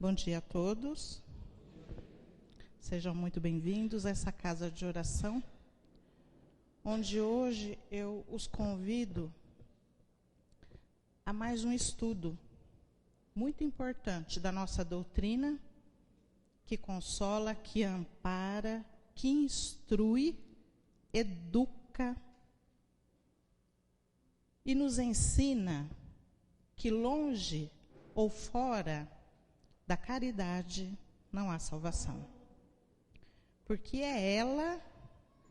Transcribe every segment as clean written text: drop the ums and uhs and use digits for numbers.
Bom dia a todos. Sejam muito bem-vindos a essa casa de oração, onde hoje eu os convido a mais um estudo muito importante da nossa doutrina, que consola, que ampara, que instrui, educa e nos ensina que longe ou fora da caridade não há salvação. Porque é ela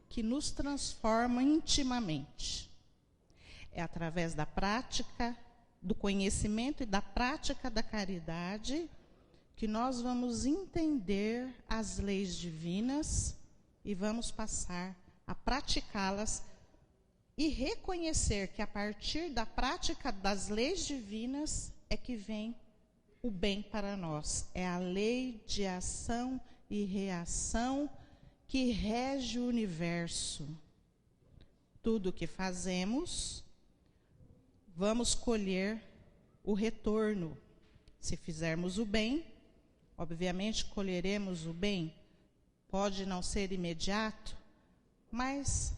que nos transforma intimamente. É através da prática, do conhecimento e da prática da caridade que nós vamos entender as leis divinas e vamos passar a praticá-las e reconhecer que a partir da prática das leis divinas é que vem o bem para nós. É a lei de ação e reação que rege o universo. Tudo o que fazemos, vamos colher o retorno. Se fizermos o bem, obviamente colheremos o bem. Pode não ser imediato, mas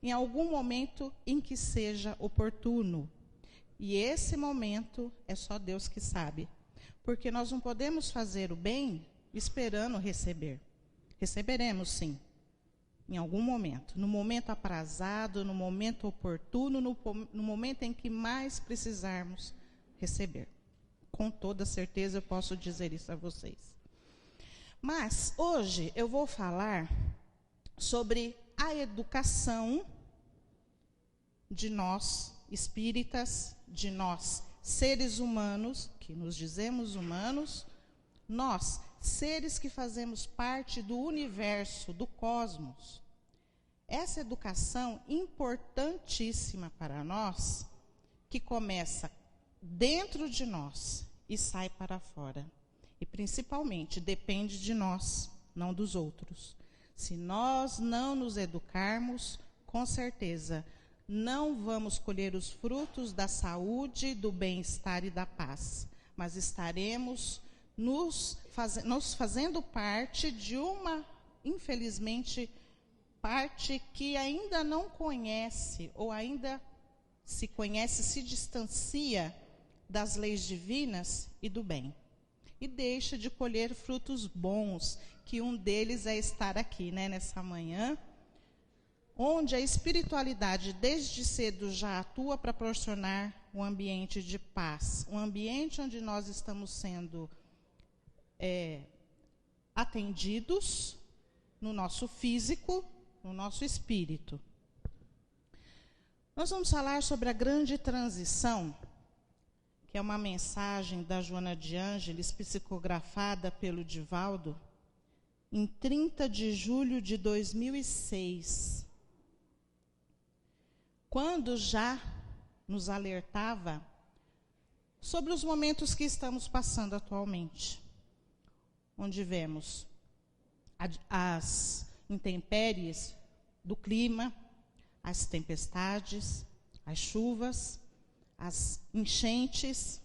em algum momento em que seja oportuno. E esse momento é só Deus que sabe. Porque nós não podemos fazer o bem esperando receber. Receberemos sim, em algum momento. No momento aprazado, no momento oportuno, no momento em que mais precisarmos receber. Com toda certeza eu posso dizer isso a vocês. Mas hoje eu vou falar sobre a educação de nós espíritas, de nós seres humanos, que nos dizemos humanos, nós, seres que fazemos parte do universo, do cosmos. Essa educação importantíssima para nós, que começa dentro de nós e sai para fora. E principalmente depende de nós, não dos outros. Se nós não nos educarmos, com certeza não vamos colher os frutos da saúde, do bem-estar e da paz, mas estaremos nos fazendo parte de uma, infelizmente, parte que ainda não conhece, ou ainda se conhece, se distancia das leis divinas e do bem. E deixa de colher frutos bons, que um deles é estar aqui, nessa manhã, onde a espiritualidade desde cedo já atua para proporcionar um ambiente de paz, um ambiente onde nós estamos sendo atendidos no nosso físico, no nosso espírito. Nós vamos falar sobre a grande transição, que é uma mensagem da Joana de Ângeles, psicografada pelo Divaldo, em 30 de julho de 2006. Quando já nos alertava sobre os momentos que estamos passando atualmente, onde vemos as intempéries do clima, as tempestades, as chuvas, as enchentes,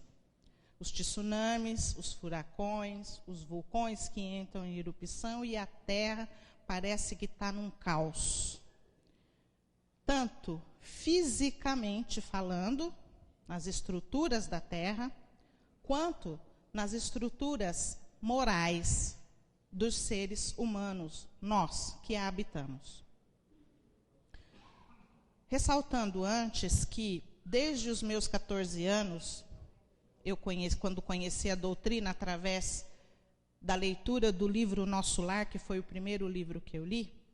os tsunamis, os furacões, os vulcões que entram em erupção e a Terra parece que está num caos. Tanto fisicamente falando, nas estruturas da Terra, quanto nas estruturas morais dos seres humanos, nós que a habitamos. Ressaltando antes que, desde os meus 14 anos, quando conheci a doutrina através da leitura do livro Nosso Lar, que foi o primeiro livro que eu li,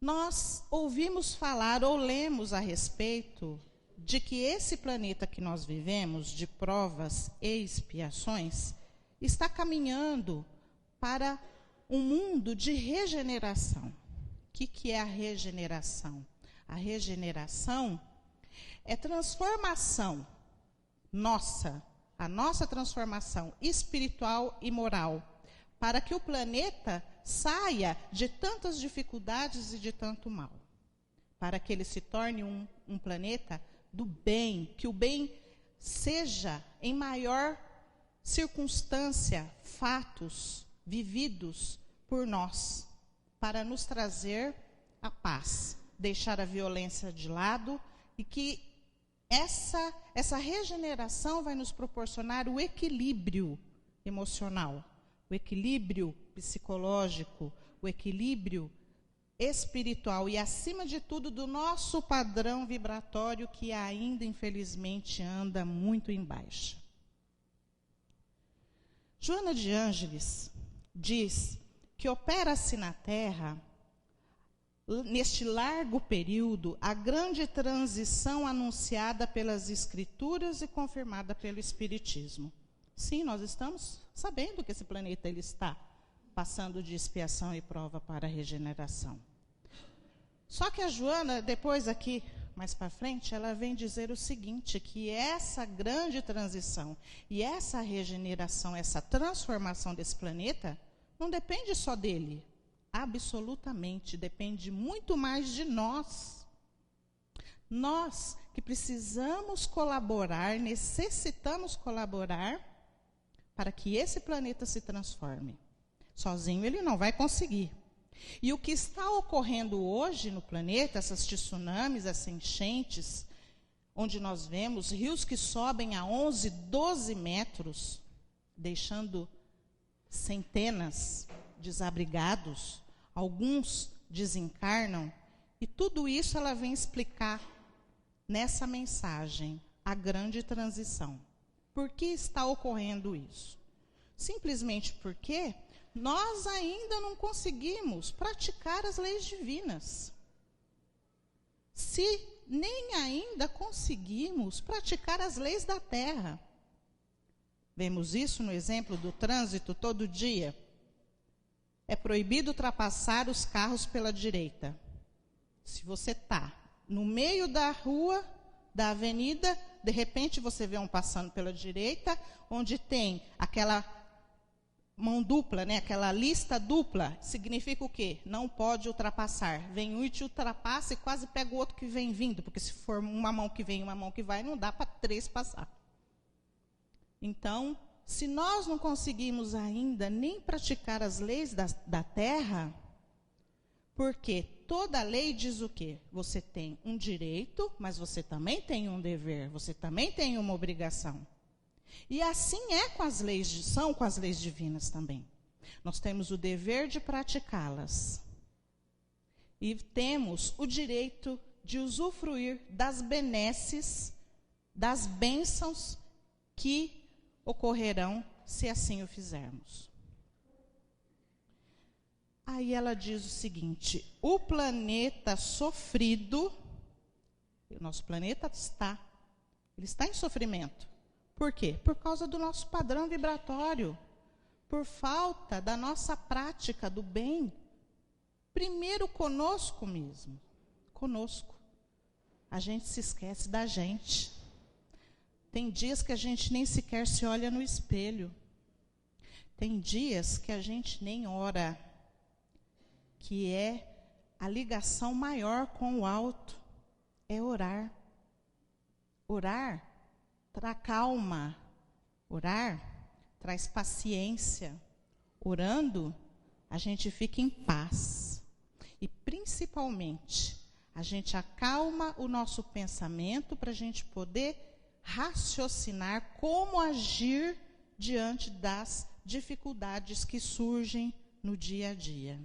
nós ouvimos falar ou lemos a respeito de que esse planeta que nós vivemos, de provas e expiações, está caminhando para um mundo de regeneração. O que é a regeneração? A regeneração é transformação nossa, a nossa transformação espiritual e moral, para que o planeta saia de tantas dificuldades e de tanto mal, para que ele se torne um planeta do bem, que o bem seja em maior circunstância, fatos vividos por nós, para nos trazer a paz, deixar a violência de lado, e que essa regeneração vai nos proporcionar o equilíbrio emocional, o equilíbrio psicológico, o equilíbrio espiritual e, acima de tudo, do nosso padrão vibratório, que ainda, infelizmente, anda muito em baixa. Joana de Ângeles diz que opera-se na Terra, neste largo período, a grande transição anunciada pelas Escrituras e confirmada pelo Espiritismo. Sim, nós estamos sabendo que esse planeta ele está passando de expiação e prova para a regeneração. Só que a Joana, depois aqui, mais para frente, ela vem dizer o seguinte, que essa grande transição e essa regeneração, essa transformação desse planeta, não depende só dele. Absolutamente, depende muito mais de nós. Nós que precisamos colaborar, necessitamos colaborar para que esse planeta se transforme. Sozinho ele não vai conseguir. E o que está ocorrendo hoje no planeta, essas tsunamis, essas enchentes, onde nós vemos rios que sobem a 11, 12 metros, deixando centenas desabrigados, alguns desencarnam, e tudo isso ela vem explicar nessa mensagem, a grande transição. Por que está ocorrendo isso? Simplesmente porque nós ainda não conseguimos praticar as leis divinas. Se nem ainda conseguimos praticar as leis da Terra. Vemos isso no exemplo do trânsito todo dia. É proibido ultrapassar os carros pela direita. Se você está no meio da rua, da avenida, de repente você vê um passando pela direita, onde tem aquela mão dupla, né? Aquela lista dupla, significa o quê? Não pode ultrapassar. Vem um e te ultrapassa e quase pega o outro que vem vindo, porque se for uma mão que vem e uma mão que vai, não dá para 3 passar. Então, se nós não conseguimos ainda nem praticar as leis da Terra, porque toda lei diz o quê? Você tem um direito, mas você também tem um dever, você também tem uma obrigação. E assim é com as leis, são com as leis divinas também. Nós temos o dever de praticá-las. E temos o direito de usufruir das benesses, das bênçãos que ocorrerão se assim o fizermos. Aí ela diz o seguinte, o planeta sofrido, o nosso planeta ele está em sofrimento. Por quê? Por causa do nosso padrão vibratório, por falta da nossa prática do bem, primeiro conosco mesmo, conosco. A gente se esquece da gente. Tem dias que a gente nem sequer se olha no espelho. Tem dias que a gente nem ora, que é a ligação maior com o alto, é orar. Orar traz calma, orar traz paciência. Orando, a gente fica em paz. E, principalmente, a gente acalma o nosso pensamento para a gente poder raciocinar como agir diante das dificuldades que surgem no dia a dia.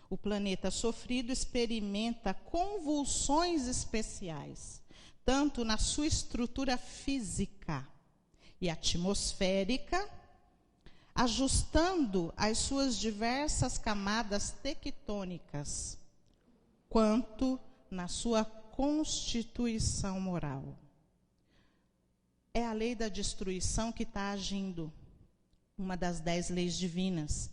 O planeta sofrido experimenta convulsões especiais, tanto na sua estrutura física e atmosférica, ajustando as suas diversas camadas tectônicas, quanto na sua constituição moral. É a lei da destruição que está agindo, uma das 10 leis divinas.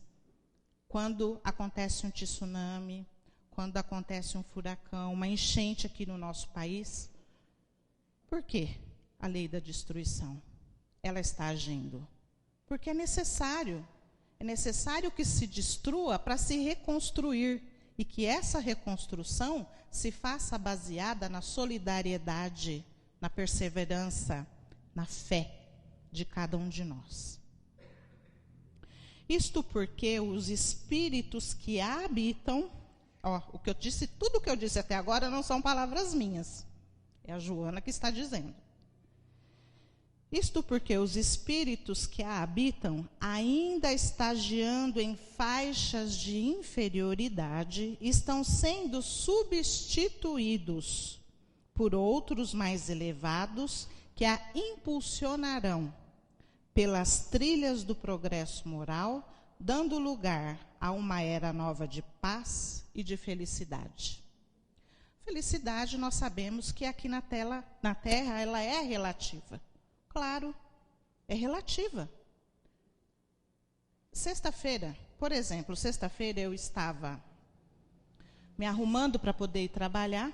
Quando acontece um tsunami, quando acontece um furacão, uma enchente aqui no nosso país, por quê a lei da destruição? Ela está agindo. Porque é necessário que se destrua para se reconstruir e que essa reconstrução se faça baseada na solidariedade, na perseverança, na fé. de cada um de nós. Isto porque os espíritos que habitam, o que eu disse, tudo o que eu disse até agora não são palavras minhas. É a Joana que está dizendo. Isto porque os espíritos que a habitam, ainda estagiando em faixas de inferioridade, estão sendo substituídos por outros mais elevados que a impulsionarão pelas trilhas do progresso moral, dando lugar a uma era nova de paz e de felicidade. Felicidade, nós sabemos que aqui na Terra ela é relativa. Claro, é relativa. Sexta-feira, por exemplo, eu estava me arrumando para poder ir trabalhar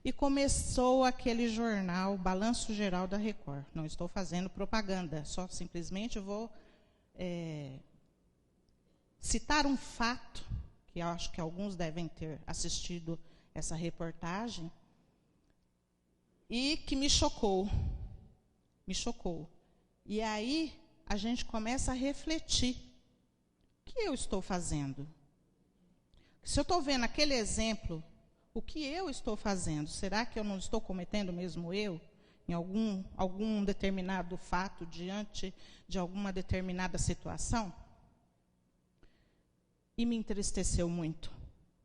e começou aquele jornal, Balanço Geral da Record. Não estou fazendo propaganda, só simplesmente vou citar um fato, que eu acho que alguns devem ter assistido essa reportagem, e que me chocou. E aí a gente começa a refletir. O que eu estou fazendo? Se eu estou vendo aquele exemplo, o que eu estou fazendo? Será que eu não estou cometendo mesmo eu? Em algum determinado fato, diante de alguma determinada situação? E me entristeceu muito,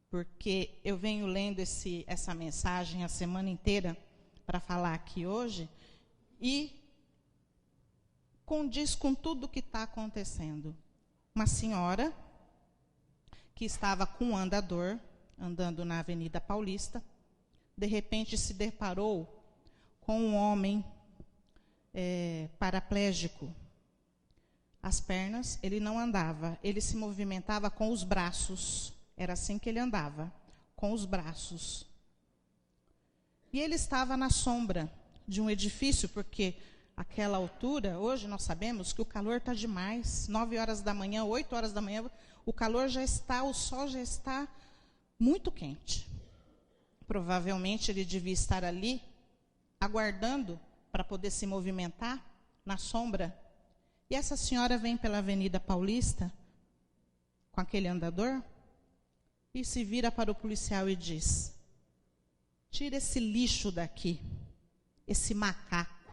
porque eu venho lendo essa mensagem a semana inteira para falar aqui hoje, e condiz com tudo o que está acontecendo. Uma senhora que estava com um andador, andando na Avenida Paulista, de repente se deparou com um homem paraplégico. As pernas, ele não andava, ele se movimentava com os braços. Era assim que ele andava, com os braços. E ele estava na sombra de um edifício, porque aquela altura, hoje nós sabemos que o calor está demais. 9 horas da manhã, 8 horas da manhã, o calor já está, o sol já está muito quente. Provavelmente ele devia estar ali, aguardando para poder se movimentar na sombra. E essa senhora vem pela Avenida Paulista, com aquele andador, e se vira para o policial e diz: tira esse lixo daqui, esse macaco.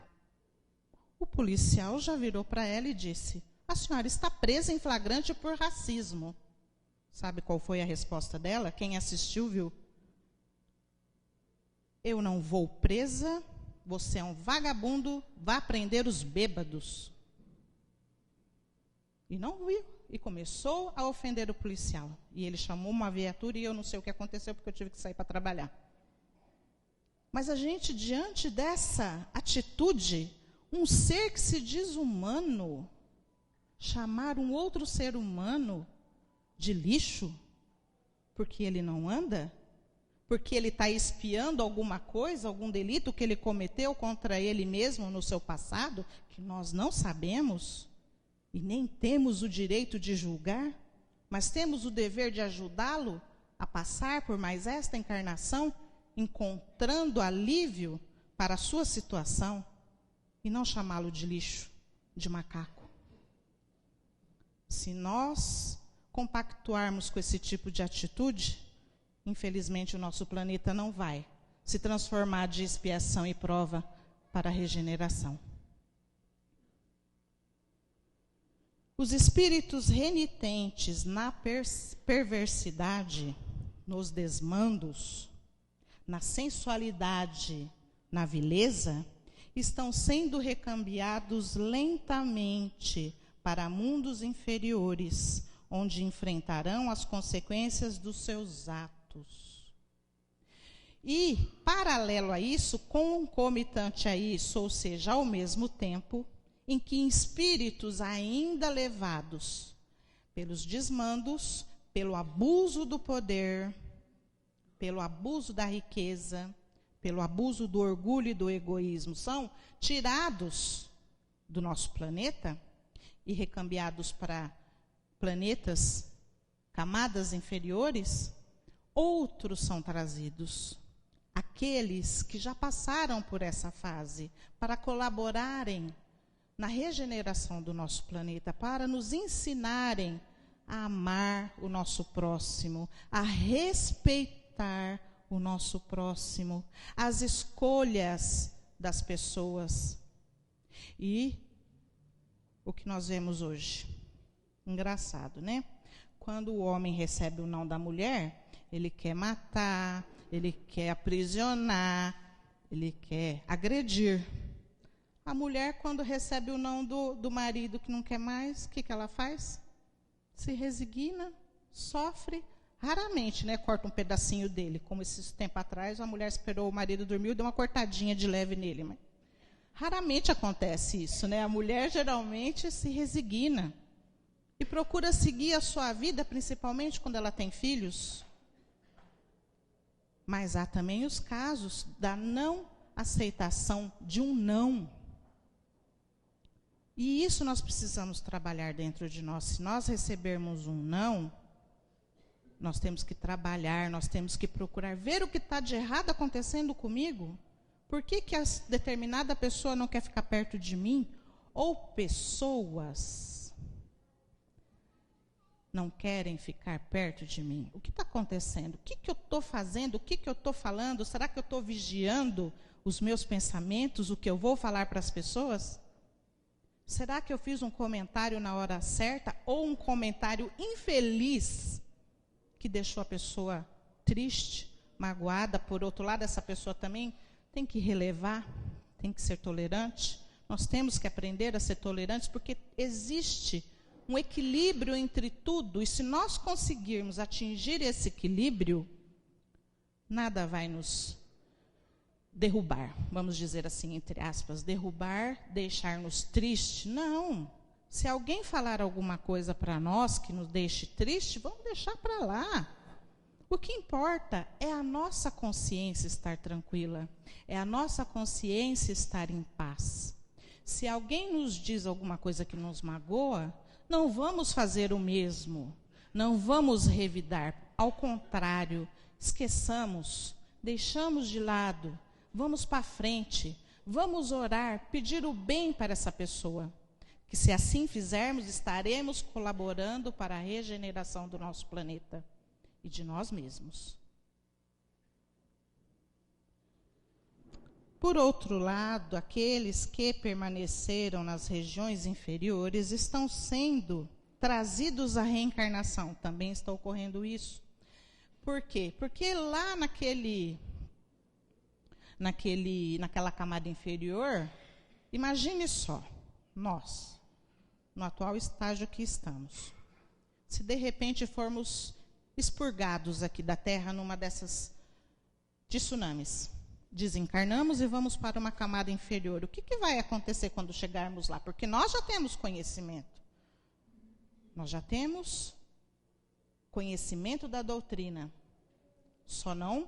O policial já virou para ela e disse: a senhora está presa em flagrante por racismo. Sabe qual foi a resposta dela? Quem assistiu viu. Eu não vou presa, você é um vagabundo, vá prender os bêbados. E não viu, e começou a ofender o policial. E ele chamou uma viatura e eu não sei o que aconteceu, porque eu tive que sair para trabalhar. Mas a gente, diante dessa atitude, um ser que se diz humano, chamar um outro ser humano de lixo, porque ele não anda? Porque ele está espiando alguma coisa, algum delito que ele cometeu contra ele mesmo no seu passado, que nós não sabemos, e nem temos o direito de julgar, mas temos o dever de ajudá-lo a passar por mais esta encarnação, encontrando alívio para a sua situação, e não chamá-lo de lixo, de macaco. Se nós compactuarmos com esse tipo de atitude, infelizmente o nosso planeta não vai se transformar de expiação e prova para a regeneração. Os espíritos renitentes na perversidade, nos desmandos, na sensualidade, na vileza, estão sendo recambiados lentamente para mundos inferiores, onde enfrentarão as consequências dos seus atos. E, paralelo a isso, concomitante a isso, ou seja, ao mesmo tempo, em que espíritos ainda levados pelos desmandos, pelo abuso do poder, pelo abuso da riqueza, pelo abuso do orgulho e do egoísmo, são tirados do nosso planeta e recambiados para planetas, camadas inferiores, outros são trazidos. Aqueles que já passaram por essa fase, para colaborarem na regeneração do nosso planeta, para nos ensinarem a amar o nosso próximo, a respeitar o nosso próximo, as escolhas das pessoas. E o que nós vemos hoje? Engraçado, né? Quando o homem recebe o não da mulher, ele quer matar, ele quer aprisionar, ele quer agredir. A mulher, quando recebe o não do marido que não quer mais, o que ela faz? Se resigna, sofre, raramente, né, corta um pedacinho dele, como esse tempo atrás, a mulher esperou o marido dormir e deu uma cortadinha de leve nele. Mas raramente acontece isso, né? A mulher geralmente se resigna e procura seguir a sua vida, principalmente quando ela tem filhos. Mas há também os casos da não aceitação de um não. E isso nós precisamos trabalhar dentro de nós. Se nós recebermos um não, nós temos que trabalhar, nós temos que procurar ver o que está de errado acontecendo comigo. Por que a determinada pessoa não quer ficar perto de mim? Ou pessoas não querem ficar perto de mim? O que está acontecendo? O que eu estou fazendo? O que eu estou falando? Será que eu estou vigiando os meus pensamentos, o que eu vou falar para as pessoas? Será que eu fiz um comentário na hora certa ou um comentário infeliz que deixou a pessoa triste, magoada? Por outro lado, essa pessoa também tem que relevar, tem que ser tolerante. Nós temos que aprender a ser tolerantes, porque existe um equilíbrio entre tudo, e se nós conseguirmos atingir esse equilíbrio, nada vai nos derrubar, vamos dizer assim, entre aspas, derrubar, deixar-nos tristes. Não. Se alguém falar alguma coisa para nós que nos deixe triste, vamos deixar para lá. O que importa é a nossa consciência estar tranquila, é a nossa consciência estar em paz. Se alguém nos diz alguma coisa que nos magoa, não vamos fazer o mesmo, não vamos revidar. Ao contrário, esqueçamos, deixamos de lado, vamos para frente, vamos orar, pedir o bem para essa pessoa. Que se assim fizermos, estaremos colaborando para a regeneração do nosso planeta e de nós mesmos. Por outro lado, aqueles que permaneceram nas regiões inferiores estão sendo trazidos à reencarnação. Também está ocorrendo isso. Por quê? Porque lá naquela camada inferior, imagine só, nós, no atual estágio que estamos, se de repente formos expurgados aqui da Terra numa dessas tsunamis, desencarnamos e vamos para uma camada inferior, o que vai acontecer quando chegarmos lá? Porque nós já temos conhecimento, nós já temos conhecimento da doutrina, só não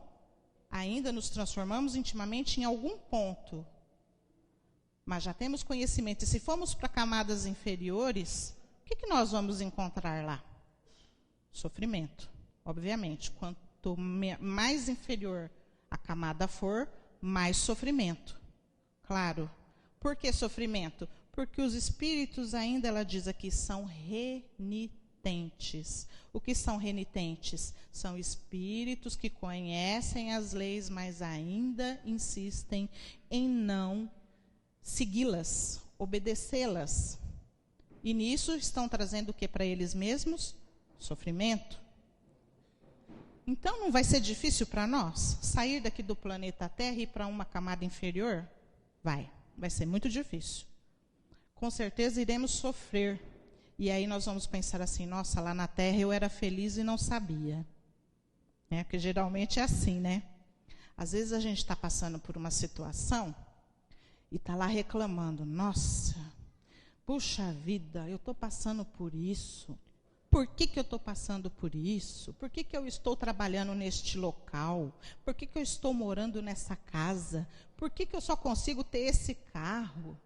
ainda nos transformamos intimamente em algum ponto, mas já temos conhecimento. E se formos para camadas inferiores, o que nós vamos encontrar lá? Sofrimento, obviamente. Quanto mais inferior a camada for, mais sofrimento. Claro. Por que sofrimento? Porque os espíritos ainda, ela diz aqui, são renitentes. O que são renitentes? São espíritos que conhecem as leis, mas ainda insistem em não segui-las, obedecê-las. E nisso estão trazendo o que para eles mesmos? Sofrimento. Então não vai ser difícil para nós sair daqui do planeta Terra e ir para uma camada inferior? Vai ser muito difícil. Com certeza iremos sofrer. E aí nós vamos pensar assim, nossa, lá na Terra eu era feliz e não sabia. Porque geralmente é assim, né? Às vezes a gente está passando por uma situação e está lá reclamando, nossa, puxa vida, eu estou passando por isso. Por que eu estou passando por isso? Por que eu estou trabalhando neste local? Por que eu estou morando nessa casa? Por que eu só consigo ter esse carro?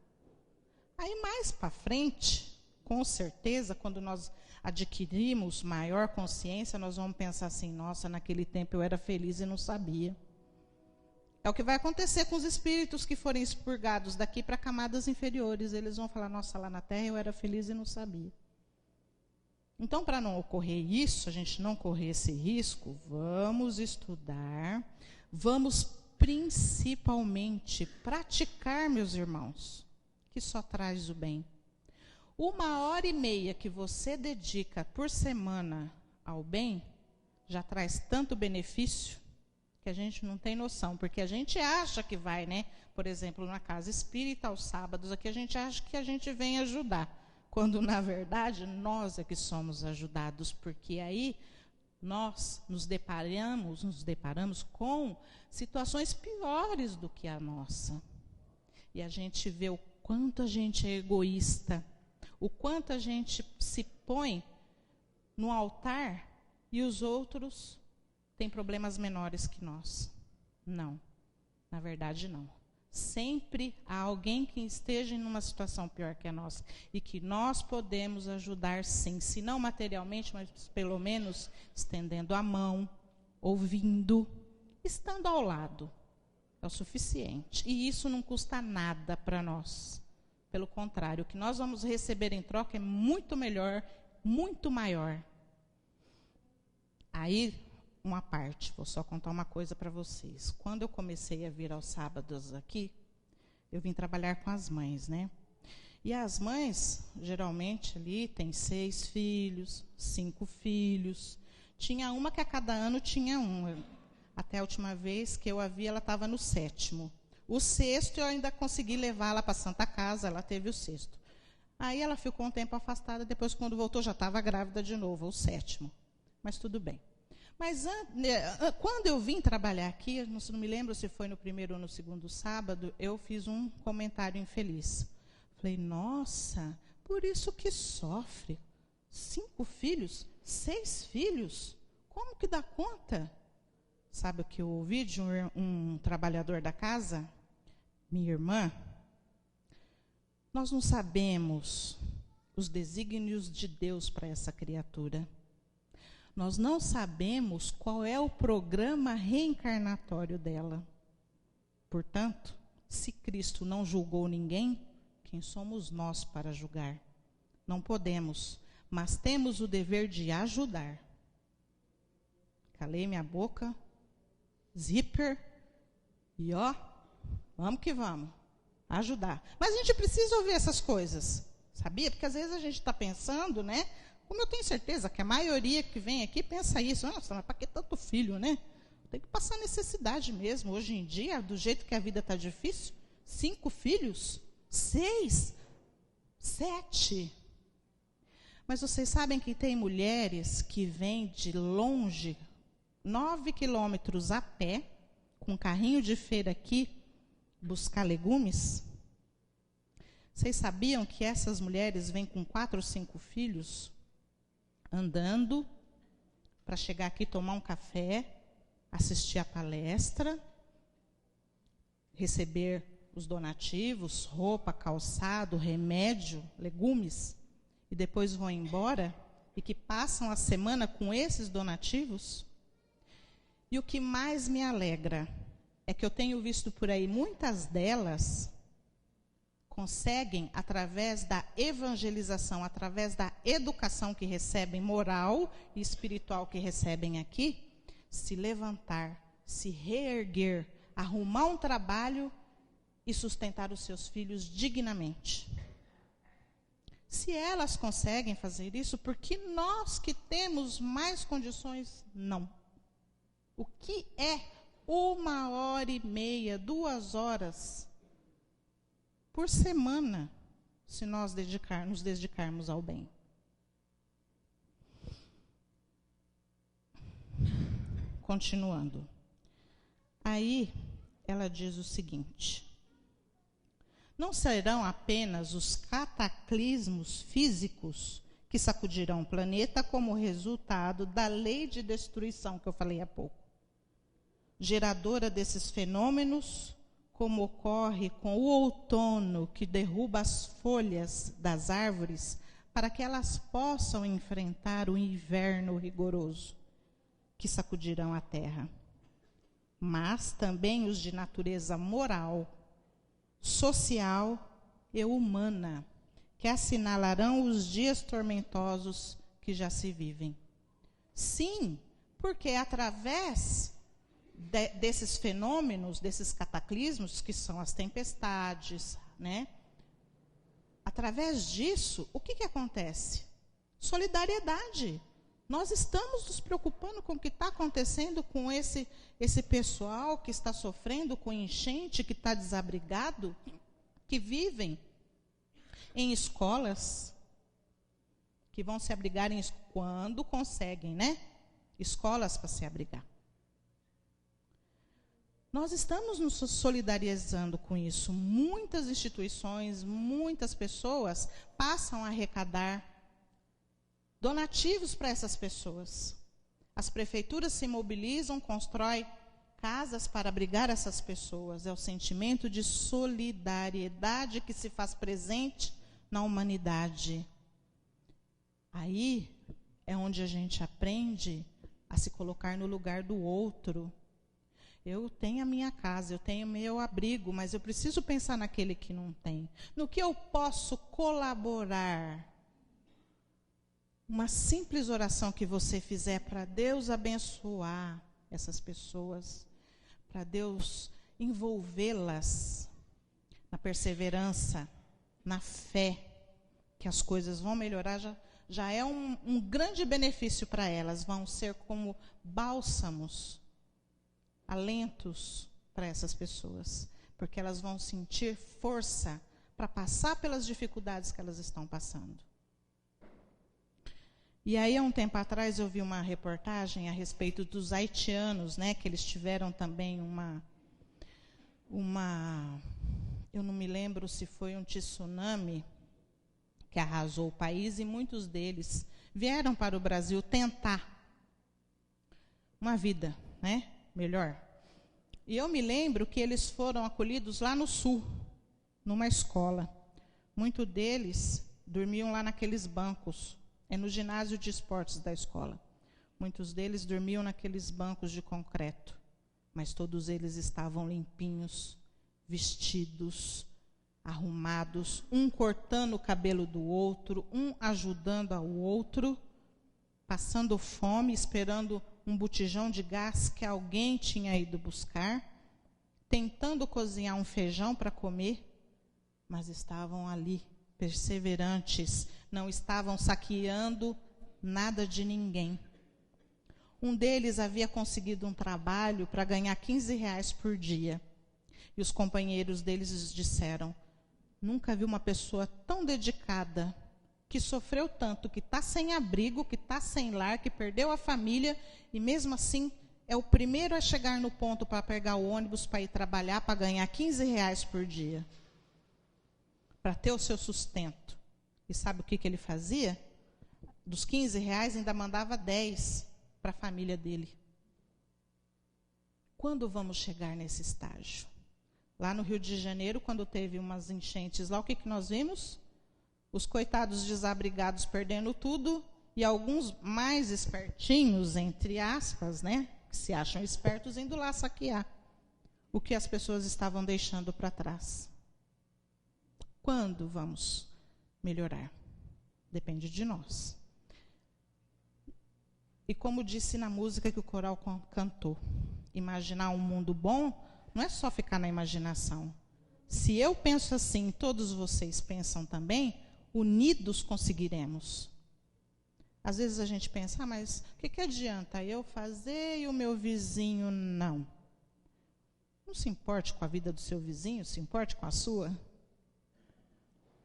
Aí mais para frente, com certeza, quando nós adquirimos maior consciência, nós vamos pensar assim, nossa, naquele tempo eu era feliz e não sabia. É o que vai acontecer com os espíritos que forem expurgados daqui para camadas inferiores. Eles vão falar, nossa, lá na Terra eu era feliz e não sabia. Então, para não ocorrer isso, a gente não correr esse risco, vamos estudar, vamos principalmente praticar, meus irmãos, que só traz o bem. 1h30 que você dedica por semana ao bem, já traz tanto benefício que a gente não tem noção, porque a gente acha que vai, né? Por exemplo, na casa espírita, aos sábados, aqui a gente acha que a gente vem ajudar, quando na verdade nós é que somos ajudados, porque aí nós nos deparamos com situações piores do que a nossa. E a gente vê o quanto a gente é egoísta, o quanto a gente se põe no altar e os outros têm problemas menores que nós. Não, na verdade não. Sempre há alguém que esteja em uma situação pior que a nossa e que nós podemos ajudar sim, se não materialmente, mas pelo menos estendendo a mão, ouvindo, estando ao lado. É o suficiente. E isso não custa nada para nós. Pelo contrário, o que nós vamos receber em troca é muito melhor, muito maior. Aí, uma parte, vou só contar uma coisa para vocês. Quando eu comecei a vir aos sábados aqui, eu vim trabalhar com as mães, né? E as mães, geralmente, ali tem 6 filhos, 5 filhos. Tinha uma que a cada ano tinha um. Até a última vez que eu a vi, ela estava no 7º. O 6º eu ainda consegui levá-la para a Santa Casa, ela teve o 6º. Aí ela ficou um tempo afastada, depois quando voltou já estava grávida de novo, o 7º. Mas tudo bem. Mas quando eu vim trabalhar aqui, não me lembro se foi no primeiro ou no segundo sábado, eu fiz um comentário infeliz. Falei, nossa, por isso que sofre. 5 filhos, 6 filhos, como que dá conta? Sabe o que eu ouvi de um trabalhador da casa? Minha irmã, nós não sabemos os desígnios de Deus para essa criatura. Nós não sabemos qual é o programa reencarnatório dela. Portanto, se Cristo não julgou ninguém, quem somos nós para julgar? Não podemos, mas temos o dever de ajudar. Calei minha boca, zíper, e vamos que vamos, ajudar. Mas a gente precisa ouvir essas coisas, sabia? Porque às vezes a gente está pensando, né? Como eu tenho certeza que a maioria que vem aqui pensa isso. Nossa, mas para que tanto filho, né? Tem que passar necessidade mesmo. Hoje em dia, do jeito que a vida está difícil, 5 filhos, 6, 7. Mas vocês sabem que tem mulheres que vêm de longe, 9 quilômetros a pé, com um carrinho de feira aqui, buscar legumes? Vocês sabiam que essas mulheres vêm com 4 ou 5 filhos, andando, para chegar aqui tomar um café, assistir a palestra, receber os donativos, roupa, calçado, remédio, legumes, e depois vão embora, e que passam a semana com esses donativos? E o que mais me alegra é que eu tenho visto por aí muitas delas conseguem, através da evangelização, através da educação que recebem, moral e espiritual que recebem aqui, se levantar, se reerguer, arrumar um trabalho e sustentar os seus filhos dignamente. Se elas conseguem fazer isso, por que nós que temos mais condições, não? O que é 1h30, 2 horas por semana, se nós nos dedicarmos ao bem? Continuando. Aí, ela diz o seguinte: não serão apenas os cataclismos físicos que sacudirão o planeta como resultado da lei de destruição que eu falei há pouco, geradora desses fenômenos, como ocorre com o outono que derruba as folhas das árvores para que elas possam enfrentar o inverno rigoroso que sacudirão a terra. mas também os de natureza moral, social e humana, que assinalarão os dias tormentosos que já se vivem. Sim, porque através desses fenômenos, desses cataclismos, que são as tempestades, né? Através disso, o que acontece? Solidariedade. Nós estamos nos preocupando com o que está acontecendo com esse pessoal que está sofrendo com enchente, que está desabrigado, que vivem em escolas, que vão se abrigar quando conseguem, né? Escolas para se abrigar. Nós estamos nos solidarizando com isso. Muitas instituições, muitas pessoas passam a arrecadar donativos para essas pessoas. As prefeituras se mobilizam, constroem casas para abrigar essas pessoas. É o sentimento de solidariedade que se faz presente na humanidade. Aí é onde a gente aprende a se colocar no lugar do outro. Eu tenho a minha casa, eu tenho o meu abrigo, mas eu preciso pensar naquele que não tem. No que eu posso colaborar? Uma simples oração que você fizer para Deus abençoar essas pessoas, para Deus envolvê-las na perseverança, na fé, que as coisas vão melhorar, já é um grande benefício para elas. Vão ser como bálsamos, alentos para essas pessoas, porque elas vão sentir força para passar pelas dificuldades que elas estão passando. E aí, há um tempo atrás, eu vi uma reportagem a respeito dos haitianos, né, que eles tiveram também eu não me lembro se foi um tsunami que arrasou o país, e muitos deles vieram para o Brasil tentar uma vida, né, melhor. E eu me lembro que eles foram acolhidos lá no sul, numa escola. Muitos deles dormiam lá naqueles bancos. É no ginásio de esportes da escola. Muitos deles dormiam naqueles bancos de concreto, mas todos eles estavam limpinhos, vestidos, arrumados, um cortando o cabelo do outro, um ajudando ao outro, passando fome, esperando um botijão de gás que alguém tinha ido buscar, tentando cozinhar um feijão para comer, mas estavam ali, perseverantes, não estavam saqueando nada de ninguém. Um deles havia conseguido um trabalho para ganhar R$15 por dia. E os companheiros deles disseram: nunca vi uma pessoa tão dedicada, que sofreu tanto, que está sem abrigo, que está sem lar, que perdeu a família, e mesmo assim é o primeiro a chegar no ponto para pegar o ônibus para ir trabalhar, para ganhar R$15 por dia, para ter o seu sustento. E sabe o que ele fazia? Dos R$15 ainda mandava 10 para a família dele. Quando vamos chegar nesse estágio? Lá no Rio de Janeiro, quando teve umas enchentes lá, o que nós vimos? Os coitados desabrigados perdendo tudo, e alguns mais espertinhos, entre aspas, né, que se acham espertos, indo lá saquear o que as pessoas estavam deixando para trás. Quando vamos melhorar? Depende de nós. E como disse na música que o coral cantou, imaginar um mundo bom não é só ficar na imaginação. Se eu penso assim, todos vocês pensam também, unidos conseguiremos. Às vezes a gente pensa, mas o que adianta eu fazer e o meu vizinho não? Não se importe com a vida do seu vizinho, se importe com a sua.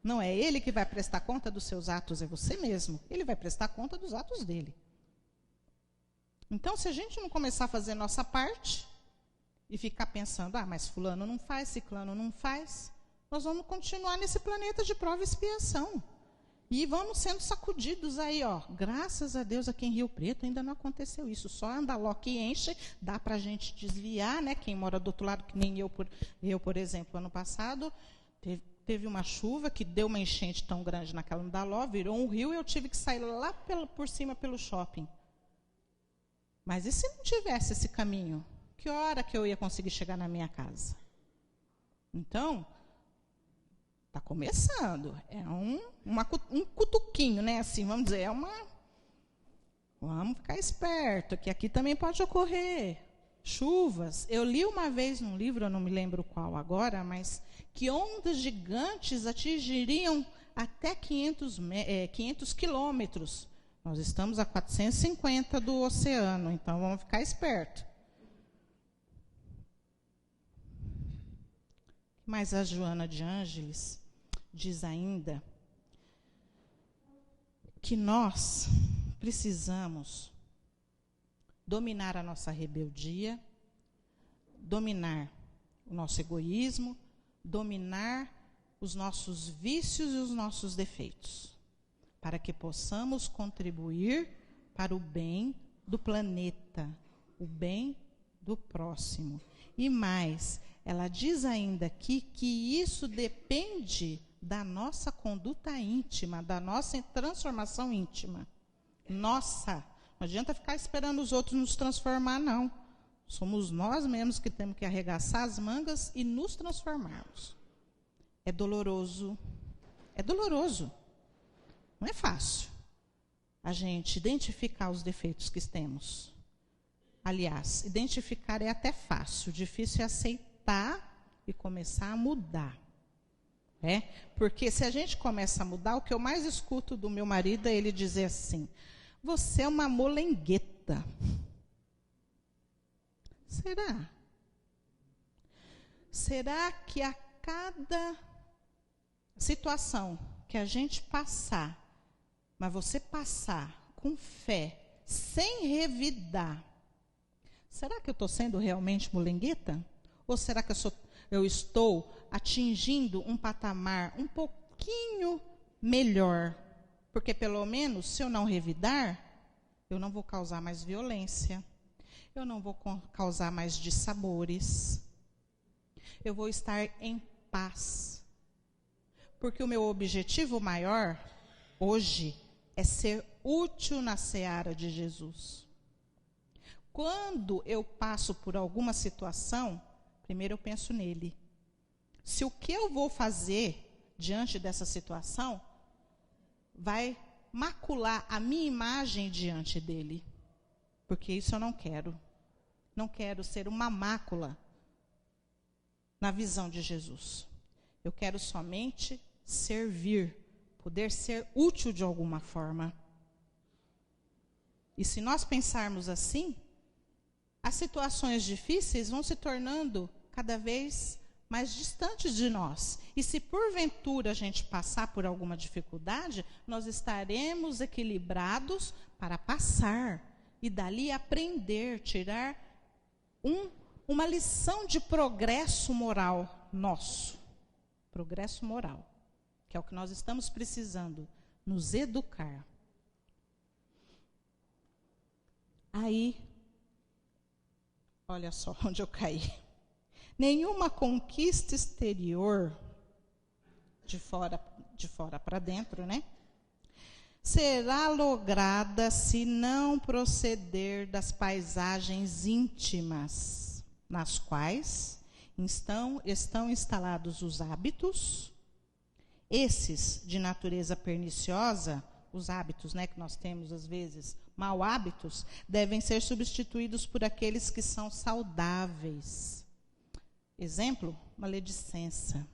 Não é ele que vai prestar conta dos seus atos, é você mesmo. Ele vai prestar conta dos atos dele. Então, se a gente não começar a fazer nossa parte e ficar pensando, mas fulano não faz, ciclano não faz, nós vamos continuar nesse planeta de prova e expiação. E vamos sendo sacudidos aí, ó. Graças a Deus, aqui em Rio Preto ainda não aconteceu isso. Só anda logo que enche, dá para a gente desviar, né? Quem mora do outro lado, que nem eu, por exemplo, ano passado, teve uma chuva que deu uma enchente tão grande naquela Andaló, virou um rio e eu tive que sair lá por cima pelo shopping. Mas e se não tivesse esse caminho? Que hora que eu ia conseguir chegar na minha casa? Então, está começando. É um cutuquinho, né? Assim, vamos dizer, vamos ficar esperto, que aqui também pode ocorrer chuvas. Eu li uma vez num livro, eu não me lembro qual agora, mas que ondas gigantes atingiriam até 500 quilômetros. Nós estamos a 450 do oceano, então vamos ficar esperto. Mas a Joana de Ângeles diz ainda que nós precisamos dominar a nossa rebeldia, dominar o nosso egoísmo, dominar os nossos vícios e os nossos defeitos, para que possamos contribuir para o bem do planeta, o bem do próximo. E mais, ela diz ainda aqui que isso depende da nossa conduta íntima, da nossa transformação íntima. Nossa, não adianta ficar esperando os outros nos transformar, não. Somos nós mesmos que temos que arregaçar as mangas e nos transformarmos. É doloroso. É doloroso. Não é fácil a gente identificar os defeitos que temos. Aliás, identificar é até fácil, difícil é aceitar e começar a mudar. Porque se a gente começa a mudar, o que eu mais escuto do meu marido é ele dizer assim: você é uma molengueta. Será? Será que a cada situação que a gente passar, mas você passar com fé, sem revidar, será que eu estou sendo realmente molengueta? Ou será que eu estou atingindo um patamar um pouquinho melhor? Porque pelo menos, se eu não revidar, eu não vou causar mais violência, eu não vou causar mais dissabores, eu vou estar em paz. Porque o meu objetivo maior, hoje, é ser útil na seara de Jesus. Quando eu passo por alguma situação, primeiro eu penso nele. Se o que eu vou fazer diante dessa situação vai macular a minha imagem diante dele. Porque isso eu não quero. Não quero ser uma mácula na visão de Jesus. Eu quero somente servir, poder ser útil de alguma forma. E se nós pensarmos assim, as situações difíceis vão se tornando cada vez mais distantes de nós. E se porventura a gente passar por alguma dificuldade, nós estaremos equilibrados para passar e dali aprender, tirar uma lição de progresso moral nosso. Progresso moral, que é o que nós estamos precisando, nos educar. Aí, olha só onde eu caí. Nenhuma conquista exterior, de fora para dentro, né? Será lograda se não proceder das paisagens íntimas, nas quais estão instalados os hábitos, esses de natureza perniciosa, os hábitos, né, que nós temos às vezes, mau hábitos, devem ser substituídos por aqueles que são saudáveis. Exemplo, maledicência.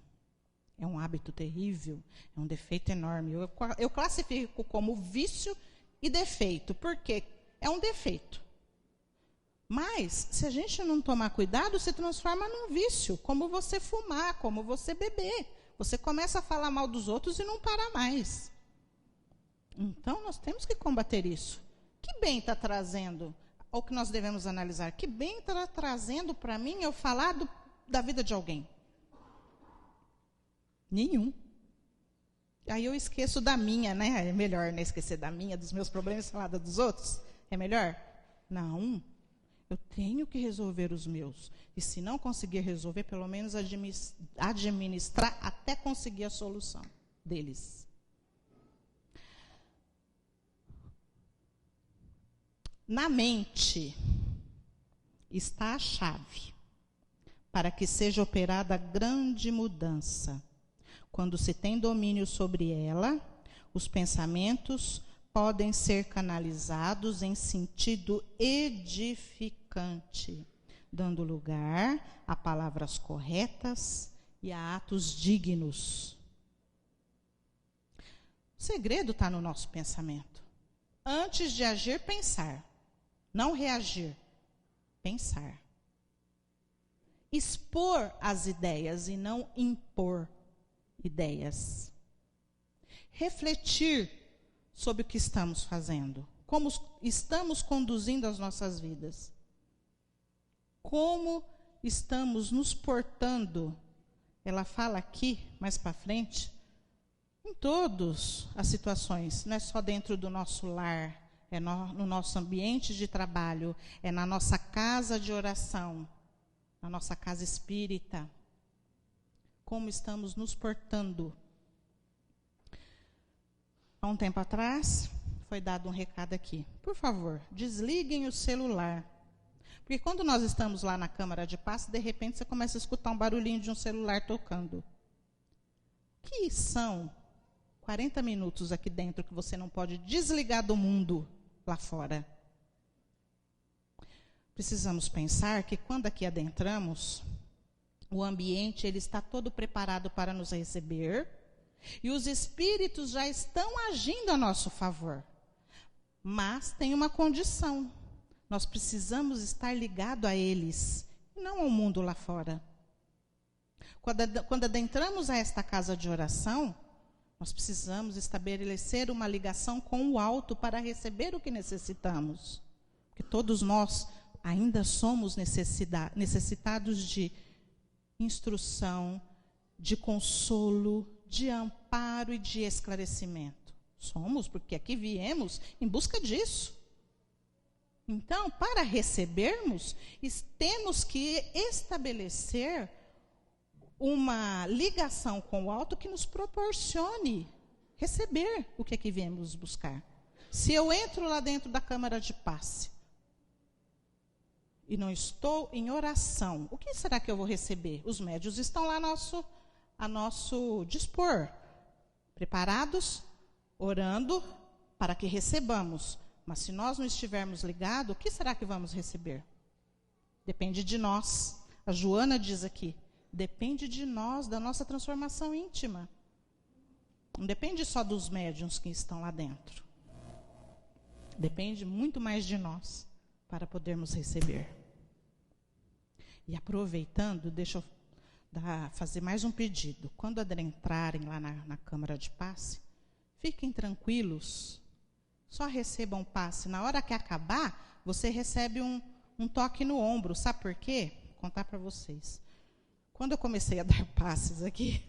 É um hábito terrível, é um defeito enorme. Eu classifico como vício e defeito, porque é um defeito. Mas, se a gente não tomar cuidado, se transforma num vício, como você fumar, como você beber. Você começa a falar mal dos outros e não para mais. Então, nós temos que combater isso. Que bem está trazendo, ou que nós devemos analisar, que bem está trazendo para mim eu falar da vida de alguém? Nenhum. Aí eu esqueço da minha, né? É melhor, né, esquecer da minha, dos meus problemas e falar dos outros? É melhor? Não. Eu tenho que resolver os meus. E se não conseguir resolver, pelo menos administrar até conseguir a solução deles. Na mente, está a chave para que seja operada a grande mudança. Quando se tem domínio sobre ela, os pensamentos podem ser canalizados em sentido edificante, dando lugar a palavras corretas e a atos dignos. O segredo está no nosso pensamento. Antes de agir, pensar. Não reagir, pensar. Expor as ideias e não impor ideias. Refletir sobre o que estamos fazendo, como estamos conduzindo as nossas vidas, como estamos nos portando. Ela fala aqui, mais para frente, em todas as situações, não é só dentro do nosso lar, é no nosso ambiente de trabalho, é na nossa casa de oração, na nossa casa espírita. Como estamos nos portando. Há um tempo atrás, foi dado um recado aqui. Por favor, desliguem o celular. Porque quando nós estamos lá na câmara de passe, de repente você começa a escutar um barulhinho de um celular tocando. O que são 40 minutos aqui dentro que você não pode desligar do mundo lá fora? Precisamos pensar que quando aqui adentramos, o ambiente ele está todo preparado para nos receber e os espíritos já estão agindo a nosso favor. Mas tem uma condição. Nós precisamos estar ligados a eles, e não ao mundo lá fora. Quando adentramos a esta casa de oração, nós precisamos estabelecer uma ligação com o alto para receber o que necessitamos. Porque todos nós ainda somos necessitados de instrução, de consolo, de amparo e de esclarecimento. Somos, porque aqui viemos em busca disso. Então, para recebermos, temos que estabelecer uma ligação com o alto que nos proporcione receber o que aqui viemos buscar. Se eu entro lá dentro da câmara de passe e não estou em oração, o que será que eu vou receber? Os médiuns estão lá a nosso dispor, preparados, orando para que recebamos. Mas se nós não estivermos ligados, o que será que vamos receber? Depende de nós. A Joana diz aqui, depende de nós, da nossa transformação íntima. Não depende só dos médiuns que estão lá dentro. Depende muito mais de nós para podermos receber. E aproveitando, deixa eu fazer mais um pedido. Quando adentrarem lá na câmara de passe, fiquem tranquilos, só recebam passe. Na hora que acabar, você recebe um toque no ombro. Sabe por quê? Vou contar para vocês. Quando eu comecei a dar passes aqui,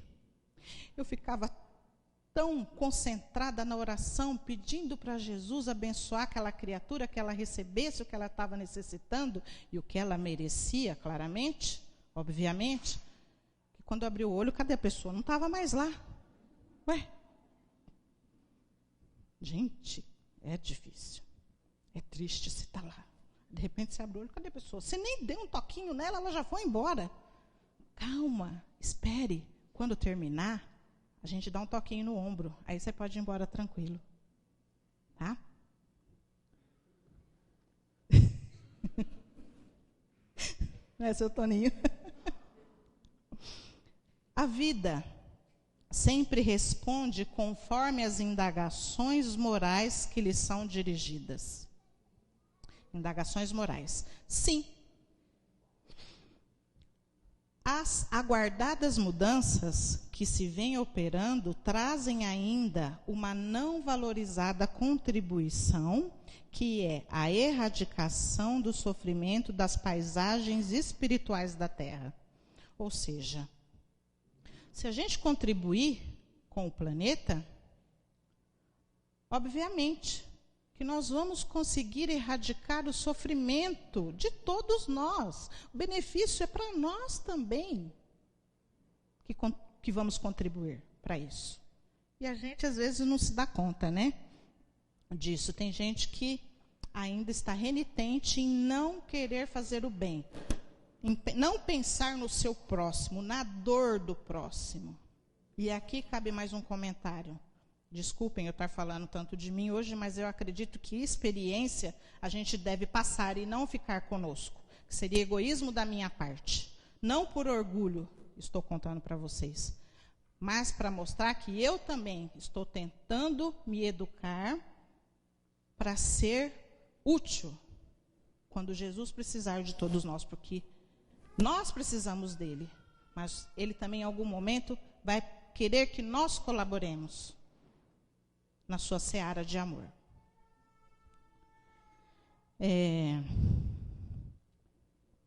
eu ficava tão concentrada na oração, pedindo para Jesus abençoar aquela criatura, que ela recebesse o que ela estava necessitando e o que ela merecia, claramente, obviamente, que quando eu abri o olho, cadê a pessoa? Não estava mais lá. Ué? Gente, é difícil. É triste se está lá. De repente você abre o olho, cadê a pessoa? Você nem deu um toquinho nela, ela já foi embora. Calma, espere. Quando terminar, a gente dá um toquinho no ombro. Aí você pode ir embora tranquilo. Tá? Não é, seu Toninho? A vida sempre responde conforme as indagações morais que lhe são dirigidas. Indagações morais. Sim. As aguardadas mudanças que se vêm operando trazem ainda uma não valorizada contribuição, que é a erradicação do sofrimento das paisagens espirituais da Terra. Ou seja, se a gente contribuir com o planeta, obviamente que nós vamos conseguir erradicar o sofrimento de todos nós. O benefício é para nós também que vamos contribuir para isso. E a gente, às vezes, não se dá conta, né, disso. Tem gente que ainda está renitente em não querer fazer o bem, em não pensar no seu próximo, na dor do próximo. E aqui cabe mais um comentário. Desculpem eu estar falando tanto de mim hoje, mas eu acredito que experiência a gente deve passar e não ficar conosco. Que seria egoísmo da minha parte. Não por orgulho, estou contando para vocês, mas para mostrar que eu também estou tentando me educar para ser útil quando Jesus precisar de todos nós, porque nós precisamos dele, mas ele também em algum momento vai querer que nós colaboremos na sua seara de amor.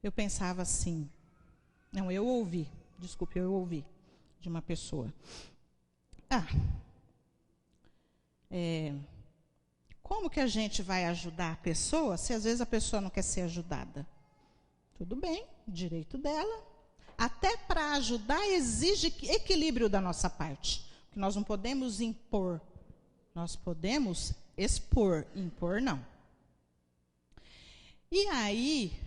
Eu pensava assim, eu ouvi de uma pessoa. Como que a gente vai ajudar a pessoa se às vezes a pessoa não quer ser ajudada? Tudo bem, direito dela. Até para ajudar exige equilíbrio da nossa parte. Porque nós não podemos impor. Nós podemos expor, impor não. E aí,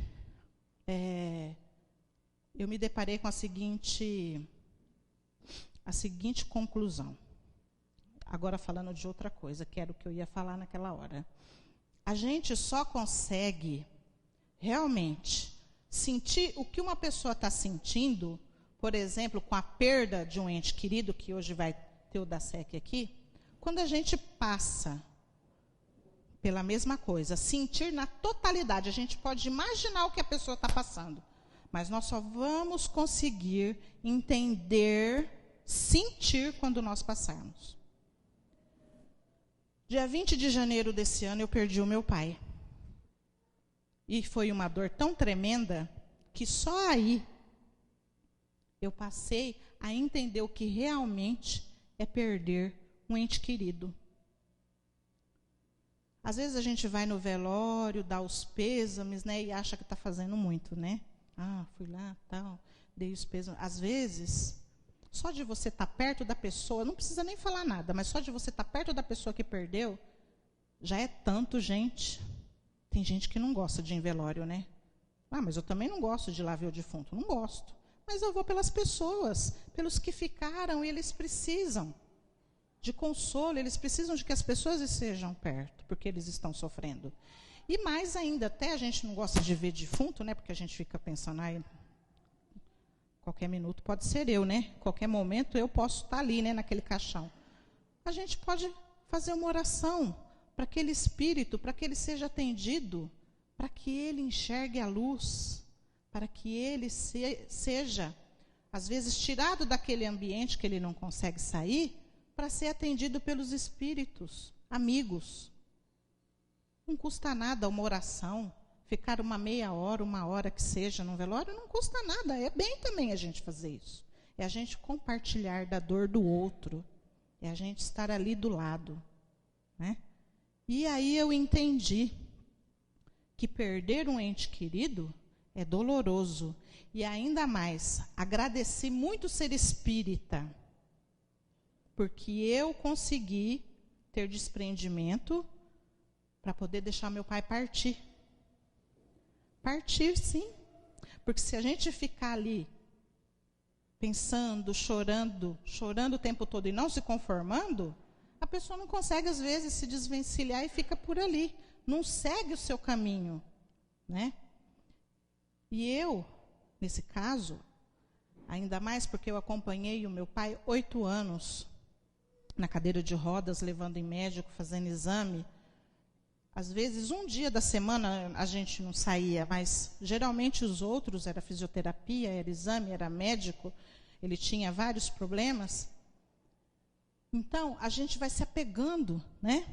eu me deparei com a seguinte conclusão. Agora falando de outra coisa, que era o que eu ia falar naquela hora. A gente só consegue realmente sentir o que uma pessoa está sentindo, por exemplo, com a perda de um ente querido, que hoje vai ter o da SEC aqui, quando a gente passa pela mesma coisa, sentir na totalidade, a gente pode imaginar o que a pessoa está passando, mas nós só vamos conseguir entender, sentir quando nós passarmos. Dia 20 de janeiro desse ano, eu perdi o meu pai. E foi uma dor tão tremenda que só aí eu passei a entender o que realmente é perder um ente querido. Às vezes a gente vai no velório, dá os pêsames, né, e acha que está fazendo muito, né? Fui lá, tal, dei os pêsames. Às vezes, só de você estar perto da pessoa, não precisa nem falar nada, mas só de você estar perto da pessoa que perdeu, já é tanto, gente. Tem gente que não gosta de ir em velório, né? Mas eu também não gosto de ir lá ver o defunto. Não gosto. Mas eu vou pelas pessoas, pelos que ficaram, e eles precisam de consolo, eles precisam de que as pessoas estejam perto, porque eles estão sofrendo. E mais ainda, até a gente não gosta de ver defunto, né? Porque a gente fica pensando, qualquer minuto pode ser eu, né? Qualquer momento eu posso estar ali, né? Naquele caixão. A gente pode fazer uma oração para aquele espírito, para que ele seja atendido, para que ele enxergue a luz, para que ele seja, às vezes, tirado daquele ambiente que ele não consegue sair, para ser atendido pelos espíritos, amigos. Não custa nada uma oração, ficar uma meia hora, uma hora que seja no velório, não custa nada. É bem também a gente fazer isso. É a gente compartilhar da dor do outro. É a gente estar ali do lado, né? E aí eu entendi que perder um ente querido é doloroso. E ainda mais, agradeci muito ser espírita, porque eu consegui ter desprendimento para poder deixar meu pai partir. Partir, sim. Porque se a gente ficar ali pensando, chorando o tempo todo e não se conformando, a pessoa não consegue, às vezes, se desvencilhar e fica por ali. Não segue o seu caminho, né? E eu, nesse caso, ainda mais porque eu acompanhei o meu pai 8 anos na cadeira de rodas, levando em médico, fazendo exame. Às vezes, um dia da semana a gente não saía, mas geralmente os outros, era fisioterapia, era exame, era médico, ele tinha vários problemas. Então, a gente vai se apegando, né?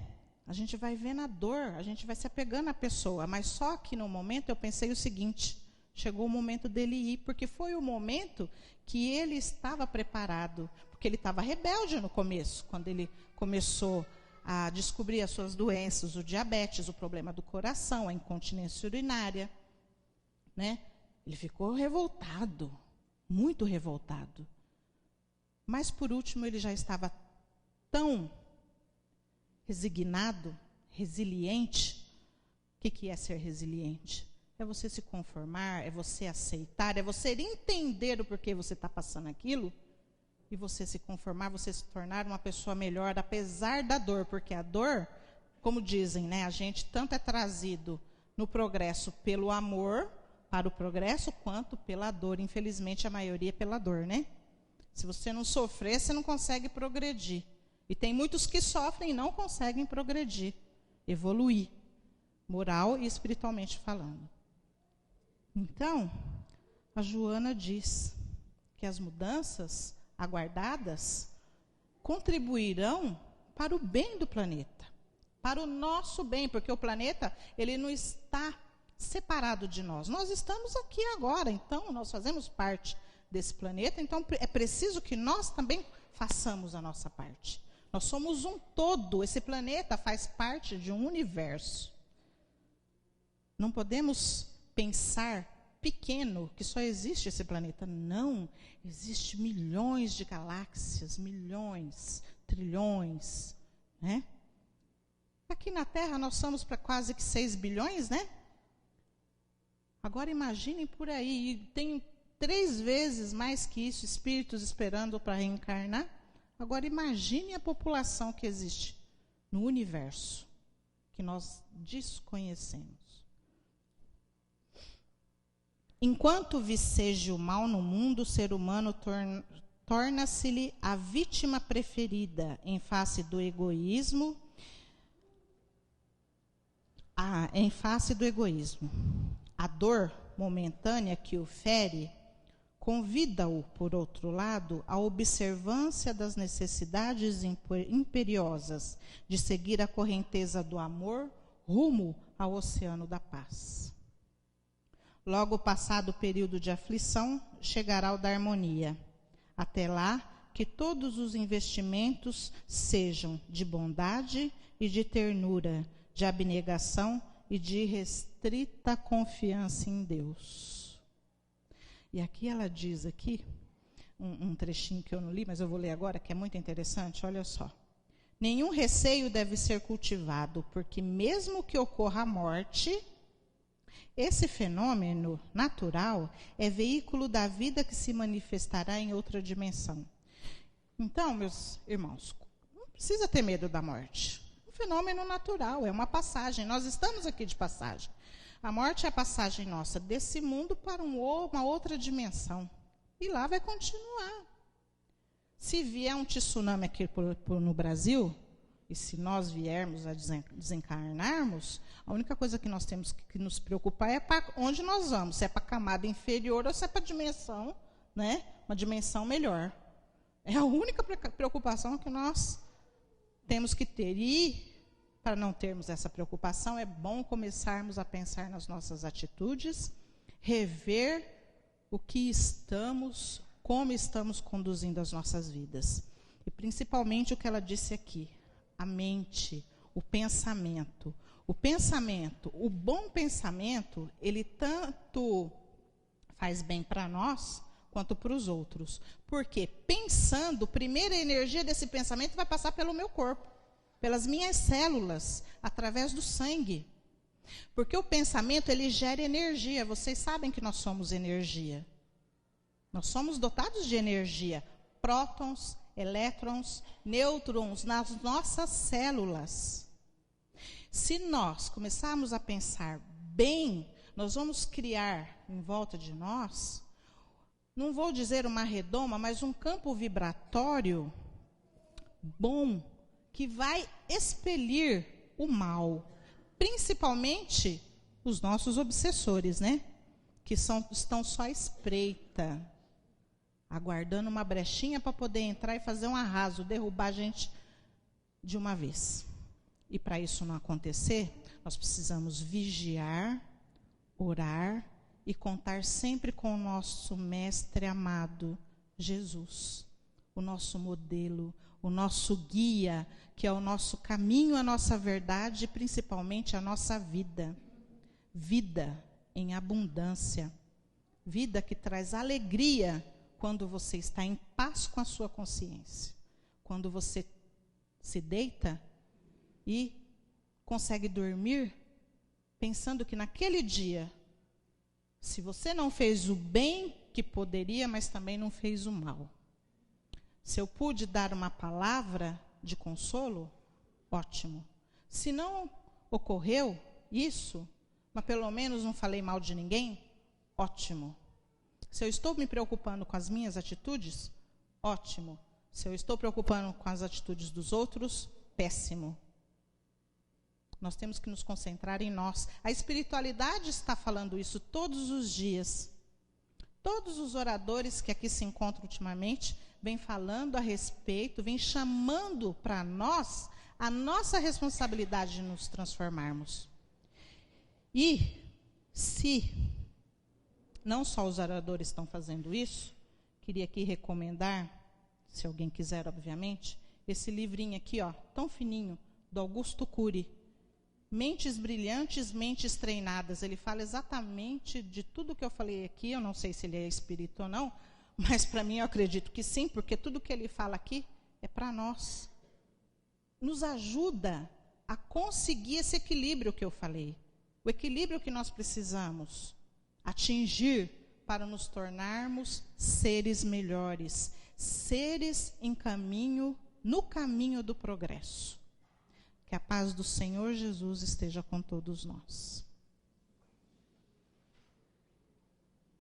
A gente vai vendo a dor, a gente vai se apegando à pessoa. Mas só que no momento eu pensei o seguinte, chegou o momento dele ir, porque foi o momento que ele estava preparado, porque ele estava rebelde no começo, quando ele começou a descobrir as suas doenças, o diabetes, o problema do coração, a incontinência urinária, né? Ele ficou revoltado, muito revoltado. Mas, por último, ele já estava tão resignado, resiliente, que é ser resiliente? É você se conformar, é você aceitar, é você entender o porquê você está passando aquilo, e você se conformar, você se tornar uma pessoa melhor, apesar da dor, porque a dor, como dizem, né, a gente tanto é trazido no progresso pelo amor, para o progresso, quanto pela dor. Infelizmente, a maioria é pela dor, né? Se você não sofrer, você não consegue progredir. E tem muitos que sofrem e não conseguem progredir, evoluir, moral e espiritualmente falando. Então, a Joana diz que as mudanças aguardadas contribuirão para o bem do planeta, para o nosso bem, porque o planeta, ele não está separado de nós. Nós estamos aqui agora, então nós fazemos parte desse planeta, então é preciso que nós também façamos a nossa parte. Nós somos um todo, esse planeta faz parte de um universo. Não podemos pensar pequeno, que só existe esse planeta. Não, existe milhões de galáxias, milhões, trilhões, né? Aqui na Terra nós somos para quase que 6 bilhões, né? Agora imaginem por aí, tem 3 vezes mais que isso, espíritos esperando para reencarnar. Agora imagine a população que existe no universo, que nós desconhecemos. Enquanto viceja o mal no mundo, o ser humano torna-se-lhe a vítima preferida em face do egoísmo. A dor momentânea que o fere convida-o, por outro lado, à observância das necessidades imperiosas de seguir a correnteza do amor rumo ao oceano da paz. Logo passado o período de aflição, chegará o da harmonia. Até lá, que todos os investimentos sejam de bondade e de ternura, de abnegação e de restrita confiança em Deus. E aqui ela diz aqui, um trechinho que eu não li, mas eu vou ler agora, que é muito interessante, olha só. Nenhum receio deve ser cultivado, porque mesmo que ocorra a morte, esse fenômeno natural é veículo da vida que se manifestará em outra dimensão. Então, meus irmãos, não precisa ter medo da morte. Um fenômeno natural, é uma passagem. Nós estamos aqui de passagem. A morte é a passagem nossa desse mundo para uma outra dimensão. E lá vai continuar. Se vier um tsunami aqui no Brasil, e se nós viermos a desencarnarmos, a única coisa que nós temos que nos preocupar é para onde nós vamos. Se é para a camada inferior ou se é para a dimensão, né? Uma dimensão melhor. É a única preocupação que nós temos que ter. E, para não termos essa preocupação, é bom começarmos a pensar nas nossas atitudes, rever o que estamos, como estamos conduzindo as nossas vidas. E principalmente o que ela disse aqui, a mente, o pensamento. O bom pensamento, ele tanto faz bem para nós, quanto para os outros. Porque pensando, primeiro a energia desse pensamento vai passar pelo meu corpo, pelas minhas células, através do sangue. Porque o pensamento, ele gera energia. Vocês sabem que nós somos energia. Nós somos dotados de energia. Prótons, elétrons, nêutrons nas nossas células. Se nós começarmos a pensar bem, nós vamos criar em volta de nós, não vou dizer uma redoma, mas um campo vibratório bom, que vai expelir o mal, principalmente os nossos obsessores, né? Que estão só à espreita, aguardando uma brechinha para poder entrar e fazer um arraso, derrubar a gente de uma vez. E para isso não acontecer, nós precisamos vigiar, orar e contar sempre com o nosso mestre amado, Jesus, o nosso modelo, o nosso guia, que é o nosso caminho, a nossa verdade e principalmente a nossa vida. Vida em abundância, vida que traz alegria quando você está em paz com a sua consciência, quando você se deita e consegue dormir pensando que naquele dia, se você não fez o bem que poderia, mas também não fez o mal. Se eu pude dar uma palavra de consolo, ótimo. Se não ocorreu isso, mas pelo menos não falei mal de ninguém, ótimo. Se eu estou me preocupando com as minhas atitudes, ótimo. Se eu estou preocupando com as atitudes dos outros, péssimo. Nós temos que nos concentrar em nós. A espiritualidade está falando isso todos os dias. Todos os oradores que aqui se encontram ultimamente vêm falando a respeito, vêm chamando para nós a nossa responsabilidade de nos transformarmos. E se não só os oradores estão fazendo isso, queria aqui recomendar, se alguém quiser, obviamente, esse livrinho aqui, ó, tão fininho, do Augusto Cury, Mentes Brilhantes, Mentes Treinadas. Ele fala exatamente de tudo que eu falei aqui. Eu não sei se ele é espírita ou não, mas para mim eu acredito que sim, porque tudo que ele fala aqui é para nós. Nos ajuda a conseguir esse equilíbrio que eu falei. O equilíbrio que nós precisamos atingir para nos tornarmos seres melhores, seres em caminho, no caminho do progresso. Que a paz do Senhor Jesus esteja com todos nós.